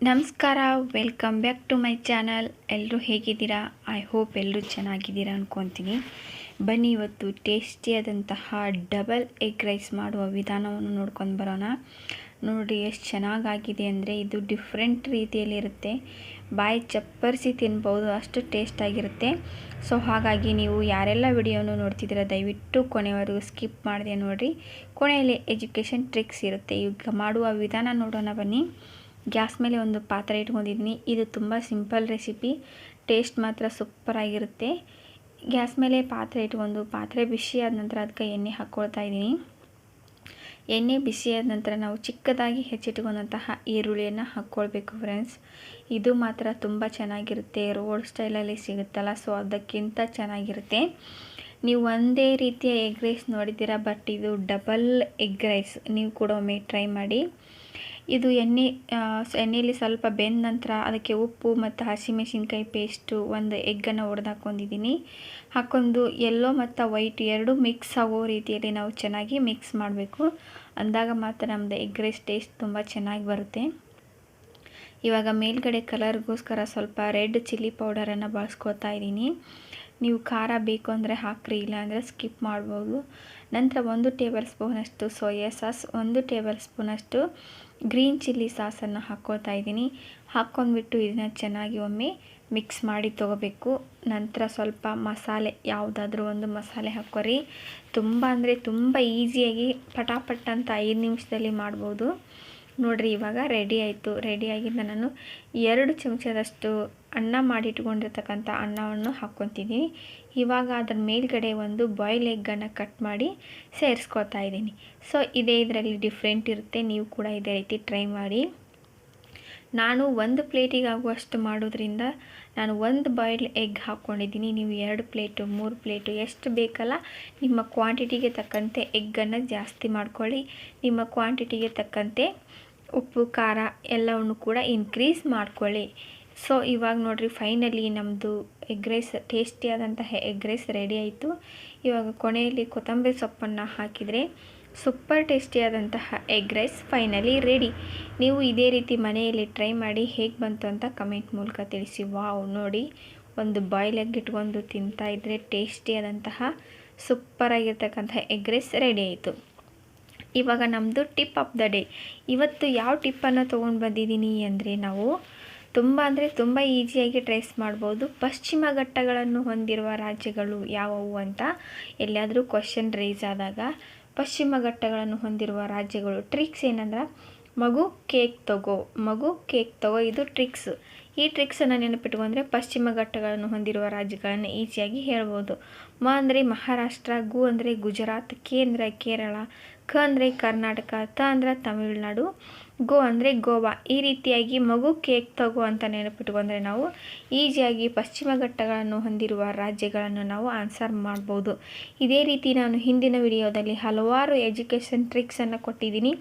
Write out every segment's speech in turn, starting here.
ನಮಸ್ಕಾರ, welcome back to my channel. ಎಲ್ಲರೂ ಹೇಗಿದ್ದೀರಾ? ಐ ಹೋಪ್ ಎಲ್ಲರೂ ಚೆನ್ನಾಗಿದ್ದೀರಾ ಅಂದ್ಕೊತೀನಿ. ಬನ್ನಿ ಇವತ್ತು ಟೇಸ್ಟಿಯಾದಂತಹ ಡಬಲ್ ಎಗ್ ರೈಸ್ ಮಾಡುವ ವಿಧಾನವನ್ನು ನೋಡ್ಕೊಂಡು ಬರೋಣ. ನೋಡಿ ಎಷ್ಟು ಚೆನ್ನಾಗಾಗಿದೆ ಅಂದರೆ ಇದು ಡಿಫ್ರೆಂಟ್ ರೀತಿಯಲ್ಲಿರುತ್ತೆ. ಬಾಯಿ ಚಪ್ಪರಿಸಿ ತಿನ್ಬೋದು, ಅಷ್ಟು ಟೇಸ್ಟಾಗಿರುತ್ತೆ. ಸೊ ಹಾಗಾಗಿ ನೀವು ಯಾರೆಲ್ಲ ವಿಡಿಯೋನು ನೋಡ್ತಿದ್ದೀರಾ ದಯವಿಟ್ಟು ಕೊನೆವರೆಗೂ ಸ್ಕಿಪ್ ಮಾಡಿದೆ ನೋಡಿರಿ. ಕೊನೆಯಲ್ಲಿ ಎಜುಕೇಷನ್ ಟ್ರಿಕ್ಸ್ ಇರುತ್ತೆ. ಈಗ ಮಾಡುವ ವಿಧಾನ ನೋಡೋಣ ಬನ್ನಿ. ಗ್ಯಾಸ್ ಮೇಲೆ ಒಂದು ಪಾತ್ರೆ ಇಟ್ಕೊಂಡಿದ್ದೀನಿ. ಇದು ತುಂಬ ಸಿಂಪಲ್ ರೆಸಿಪಿ, ಟೇಸ್ಟ್ ಮಾತ್ರ ಸೂಪರಾಗಿರುತ್ತೆ. ಗ್ಯಾಸ್ ಮೇಲೆ ಪಾತ್ರೆ ಇಟ್ಕೊಂಡು ಪಾತ್ರೆ ಬಿಸಿ ಆದ ನಂತರ ಅದಕ್ಕೆ ಎಣ್ಣೆ ಹಾಕ್ಕೊಳ್ತಾ ಇದ್ದೀನಿ. ಎಣ್ಣೆ ಬಿಸಿ ಆದ ನಂತರ ನಾವು ಚಿಕ್ಕದಾಗಿ ಹೆಚ್ಚಿಟ್ಕೊಂಡಂತಹ ಈರುಳ್ಳಿಯನ್ನು ಹಾಕ್ಕೊಳ್ಬೇಕು ಫ್ರೆಂಡ್ಸ್. ಇದು ಮಾತ್ರ ತುಂಬ ಚೆನ್ನಾಗಿರುತ್ತೆ, ರೋಡ್ ಸ್ಟೈಲಲ್ಲಿ ಸಿಗುತ್ತಲ್ಲ, ಸೊ ಅದಕ್ಕಿಂತ ಚೆನ್ನಾಗಿರುತ್ತೆ. ನೀವು ಒಂದೇ ರೀತಿಯ ಎಗ್ ರೈಸ್ ನೋಡಿದ್ದೀರಾ, ಬಟ್ ಇದು ಡಬಲ್ ಎಗ್ ರೈಸ್. ನೀವು ಕೂಡ ಒಮ್ಮೆ ಟ್ರೈ ಮಾಡಿ. ಇದು ಎಣ್ಣೆಯಲ್ಲಿ ಸ್ವಲ್ಪ ಬೆಂದ ನಂತರ ಅದಕ್ಕೆ ಉಪ್ಪು ಮತ್ತು ಹಸಿಮೆಣಸಿನ್ಕಾಯಿ ಪೇಸ್ಟು, ಒಂದು ಎಗ್ಗನ್ನು ಹಾಕ್ಕೊಂಡಿದ್ದೀನಿ. ಹಾಕ್ಕೊಂಡು ಯೆಲ್ಲೋ ಮತ್ತು ವೈಟ್ ಎರಡು ಮಿಕ್ಸ್ ಆಗೋ ರೀತಿಯಲ್ಲಿ ನಾವು ಚೆನ್ನಾಗಿ ಮಿಕ್ಸ್ ಮಾಡಬೇಕು. ಅಂದಾಗ ಮಾತ್ರ ನಮ್ಮದು ಎಗ್ ರೈಸ್ ಟೇಸ್ಟ್ ತುಂಬ ಚೆನ್ನಾಗಿ ಬರುತ್ತೆ. ಇವಾಗ ಮೇಲ್ಗಡೆ ಕಲರ್ಗೋಸ್ಕರ ಸ್ವಲ್ಪ ರೆಡ್ ಚಿಲ್ಲಿ ಪೌಡರನ್ನು ಬಳಸ್ಕೊಳ್ತಾ ಇದ್ದೀನಿ. ನೀವು ಖಾರ ಬೇಕು ಅಂದರೆ ಹಾಕ್ರಿ, ಇಲ್ಲ ಅಂದರೆ ಸ್ಕಿಪ್ ಮಾಡ್ಬೋದು. ನಂತರ 1 ಟೇಬಲ್ ಸ್ಪೂನಷ್ಟು ಸೋಯಾ ಸಾಸ್, 1 ಟೇಬಲ್ ಸ್ಪೂನಷ್ಟು ಗ್ರೀನ್ ಚಿಲ್ಲಿ ಸಾಸನ್ನು ಹಾಕ್ಕೊಳ್ತಾ ಇದ್ದೀನಿ. ಹಾಕ್ಕೊಂಡ್ಬಿಟ್ಟು ಇದನ್ನು ಚೆನ್ನಾಗಿ ಒಮ್ಮೆ ಮಿಕ್ಸ್ ಮಾಡಿ ತೊಗೋಬೇಕು. ನಂತರ ಸ್ವಲ್ಪ ಮಸಾಲೆ, ಯಾವುದಾದ್ರೂ ಒಂದು ಮಸಾಲೆ ಹಾಕ್ಕೊರಿ. ತುಂಬ ಅಂದರೆ ತುಂಬ ಈಸಿಯಾಗಿ ಪಟಾಪಟ್ ಅಂತ 5 ನಿಮಿಷದಲ್ಲಿ ಮಾಡ್ಬೋದು. ನೋಡಿರಿ ಇವಾಗ ರೆಡಿ ಆಯಿತು. ರೆಡಿಯಾಗಿದ್ದ ನಾನು 2 ಚಮಚದಷ್ಟು ಅನ್ನ ಮಾಡಿಟ್ಕೊಂಡಿರ್ತಕ್ಕಂಥ ಅನ್ನವನ್ನು ಹಾಕ್ಕೊತಿದ್ದೀನಿ. ಇವಾಗ ಅದರ ಮೇಲ್ಗಡೆ ಒಂದು ಬಾಯ್ಲ್ ಎಗ್ಗನ್ನು ಕಟ್ ಮಾಡಿ ಸೇರಿಸ್ಕೊಳ್ತಾ ಇದ್ದೀನಿ. ಸೊ ಇದೇ ಇದರಲ್ಲಿ ಡಿಫ್ರೆಂಟ್ ಇರುತ್ತೆ. ನೀವು ಕೂಡ ಇದೇ ರೀತಿ ಟ್ರೈ ಮಾಡಿ. ನಾನು 1 ಪ್ಲೇಟಿಗೆ ಆಗುವಷ್ಟು ಮಾಡೋದ್ರಿಂದ ನಾನು 1 ಬಾಯ್ಲ್ಡ್ ಎಗ್ ಹಾಕ್ಕೊಂಡಿದ್ದೀನಿ. ನೀವು 2 ಪ್ಲೇಟು 3 ಪ್ಲೇಟು ಎಷ್ಟು ಬೇಕಲ್ಲ ನಿಮ್ಮ ಕ್ವಾಂಟಿಟಿಗೆ ತಕ್ಕಂತೆ ಎಗ್ಗನ್ನು ಜಾಸ್ತಿ ಮಾಡ್ಕೊಳ್ಳಿ. ನಿಮ್ಮ ಕ್ವಾಂಟಿಟಿಗೆ ತಕ್ಕಂತೆ ಉಪ್ಪು ಖಾರ ಎಲ್ಲವನ್ನು ಕೂಡ ಇನ್ಕ್ರೀಸ್ ಮಾಡ್ಕೊಳ್ಳಿ. ಸೊ ಇವಾಗ ನೋಡಿರಿ ಫೈನಲಿ ನಮ್ಮದು ಎಗ್ ರೈಸ್, ಟೇಸ್ಟಿಯಾದಂತಹ ಎಗ್ ರೈಸ್ ರೆಡಿ ಆಯಿತು. ಇವಾಗ ಕೊನೆಯಲ್ಲಿ ಕೊತ್ತಂಬರಿ ಸೊಪ್ಪನ್ನು ಹಾಕಿದರೆ ಸೂಪರ್ ಟೇಸ್ಟಿಯಾದಂತಹ ಎಗ್ ರೈಸ್ ಫೈನಲಿ ರೆಡಿ. ನೀವು ಇದೇ ರೀತಿ ಮನೆಯಲ್ಲಿ ಟ್ರೈ ಮಾಡಿ ಹೇಗೆ ಬಂತು ಅಂತ ಕಮೆಂಟ್ ಮೂಲಕ ತಿಳಿಸಿ. ವಾವ್, ನೋಡಿ ಒಂದು ಬಾಯ್ಲ್ ಎಗ್ ಇಟ್ಕೊಂಡು ತಿಂತಾಯಿದ್ರೆ ಟೇಸ್ಟಿಯಾದಂತಹ ಸೂಪರಾಗಿರ್ತಕ್ಕಂಥ ಎಗ್ ರೈಸ್ ರೆಡಿ ಆಯಿತು. ಇವಾಗ ನಮ್ಮದು ಟಿಪ್ ಆಫ್ ದ ಡೇ. ಇವತ್ತು ಯಾವ ಟಿಪ್ಪನ್ನು ತೊಗೊಂಡು ಬಂದಿದ್ದೀನಿ ಅಂದರೆ, ನಾವು ತುಂಬ ಅಂದರೆ ತುಂಬ ಈಸಿಯಾಗಿ ಟ್ರೇಸ್ ಮಾಡ್ಬೋದು. ಪಶ್ಚಿಮ ಘಟ್ಟಗಳನ್ನು ಹೊಂದಿರುವ ರಾಜ್ಯಗಳು ಯಾವುವು ಅಂತ ಎಲ್ಲಾದರೂ ಕ್ವಶನ್ ರೈಸ್ ಆದಾಗ, ಪಶ್ಚಿಮ ಘಟ್ಟಗಳನ್ನು ಹೊಂದಿರುವ ರಾಜ್ಯಗಳು ಟ್ರಿಕ್ಸ್ ಏನಂದ್ರೆ, ಮಗು ಕೇಕ್ ತಗೋ ಇದು ಟ್ರಿಕ್ಸ್. ಈ ಟ್ರಿಕ್ಸನ್ನು ನೆನಪಿಟ್ಕೊಂಡ್ರೆ ಪಶ್ಚಿಮ ಘಟ್ಟಗಳನ್ನು ಹೊಂದಿರುವ ರಾಜ್ಯಗಳನ್ನು ಈಸಿಯಾಗಿ ಹೇಳ್ಬೋದು. ಅಂದರೆ ಮಹಾರಾಷ್ಟ್ರ, ಗು ಅಂದರೆ ಗುಜರಾತ್, ಕೆ ಅಂದರೆ ಕೇರಳ, ಕ ಅಂದರೆ ಕರ್ನಾಟಕ, ತ ಅಂದರೆ ತಮಿಳುನಾಡು, ಗೋ ಅಂದರೆ ಗೋವಾ. ಈ ರೀತಿಯಾಗಿ ಮಗು ಕೇಕ್ ತಗೋ ಅಂತ ನೆನಪಿಟ್ಕೊಂಡ್ರೆ ನಾವು ಈಸಿಯಾಗಿ ಪಶ್ಚಿಮ ಘಟ್ಟಗಳನ್ನು ಹೊಂದಿರುವ ರಾಜ್ಯಗಳನ್ನು ನಾವು ಆನ್ಸರ್ ಮಾಡ್ಬೋದು. ಇದೇ ರೀತಿ ನಾನು ಹಿಂದಿನ ವಿಡಿಯೋದಲ್ಲಿ ಹಲವಾರು ಎಜುಕೇಷನ್ ಟ್ರಿಕ್ಸನ್ನು ಕೊಟ್ಟಿದ್ದೀನಿ.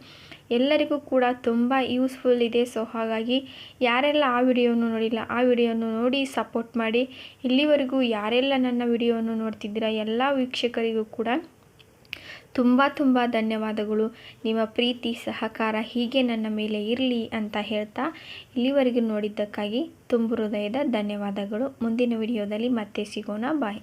ಎಲ್ಲರಿಗೂ ಕೂಡ ತುಂಬ ಯೂಸ್ಫುಲ್ ಇದೆ. ಸೊ ಹಾಗಾಗಿ ಯಾರೆಲ್ಲ ಆ ವಿಡಿಯೋವನ್ನು ನೋಡಿಲ್ಲ, ಆ ವಿಡಿಯೋವನ್ನು ನೋಡಿ ಸಪೋರ್ಟ್ ಮಾಡಿ. ಇಲ್ಲಿವರೆಗೂ ಯಾರೆಲ್ಲ ನನ್ನ ವಿಡಿಯೋವನ್ನು ನೋಡ್ತಿದ್ದೀರಾ ಎಲ್ಲ ವೀಕ್ಷಕರಿಗೂ ಕೂಡ ತುಂಬ ಧನ್ಯವಾದಗಳು. ನಿಮ್ಮ ಪ್ರೀತಿ ಸಹಕಾರ ಹೀಗೆ ನನ್ನ ಮೇಲೆ ಇರಲಿ ಅಂತ ಹೇಳ್ತಾ ಇಲ್ಲಿವರೆಗೂ ನೋಡಿದ್ದಕ್ಕಾಗಿ ತುಂಬ ಹೃದಯದ ಧನ್ಯವಾದಗಳು. ಮುಂದಿನ ವಿಡಿಯೋದಲ್ಲಿ ಮತ್ತೆ ಸಿಗೋಣ. ಬಾಯ್.